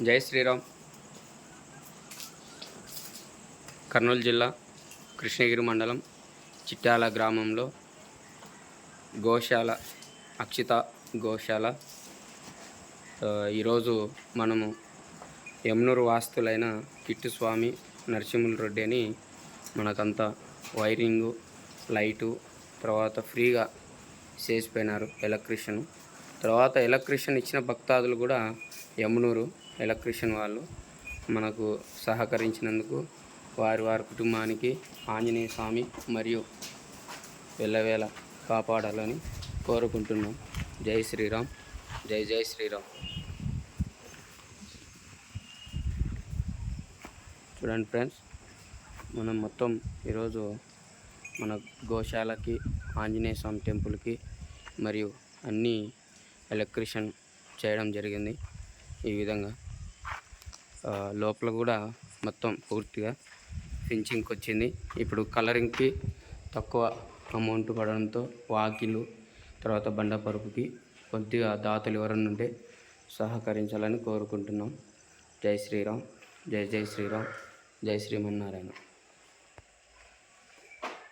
జై శ్రీరామ్. కర్నూలు జిల్లా కృష్ణగిరి మండలం చిట్యాల గ్రామంలో గోశాల అక్షిత గోశాల. ఈరోజు మనము యమునూరు వాస్తులైన కిట్టుస్వామి నరసింహుల రెడ్డి అని మనకంతా వైరింగు లైటు తర్వాత ఫ్రీగా చేసిపోయినారు ఎలక్ట్రీషియన్. తర్వాత ఎలక్ట్రీషియన్ ఇచ్చిన భక్తాదులు కూడా యమునూరు ఎలక్ట్రీషియన్ వాళ్ళు మనకు సహకరించినందుకు వారి కుటుంబానికి ఆంజనేయ స్వామి మరియు వెళ్ళవేళ కాపాడాలని కోరుకుంటున్నాం. జై శ్రీరామ్. జై జై శ్రీరామ్. చూడండి ఫ్రెండ్స్, మనం మొత్తం ఈరోజు మన గోశాలకి, ఆంజనేయ స్వామి టెంపుల్కి మరియు అన్నీ ఎలక్ట్రీషియన్ చేయడం జరిగింది. ఈ విధంగా లోపల కూడా మొత్తం పూర్తిగా ఫినిషింగ్కి వచ్చింది. ఇప్పుడు కలరింగ్కి తక్కువ అమౌంట్ పడడంతో వాకిలు తర్వాత బండపరుపుకి కొద్దిగా దాతలు ఎవరన్నా ఉంటే సహకరించాలని కోరుకుంటున్నాం. జై శ్రీరామ్. జై జై శ్రీరామ్. జై శ్రీమన్నారాయణ.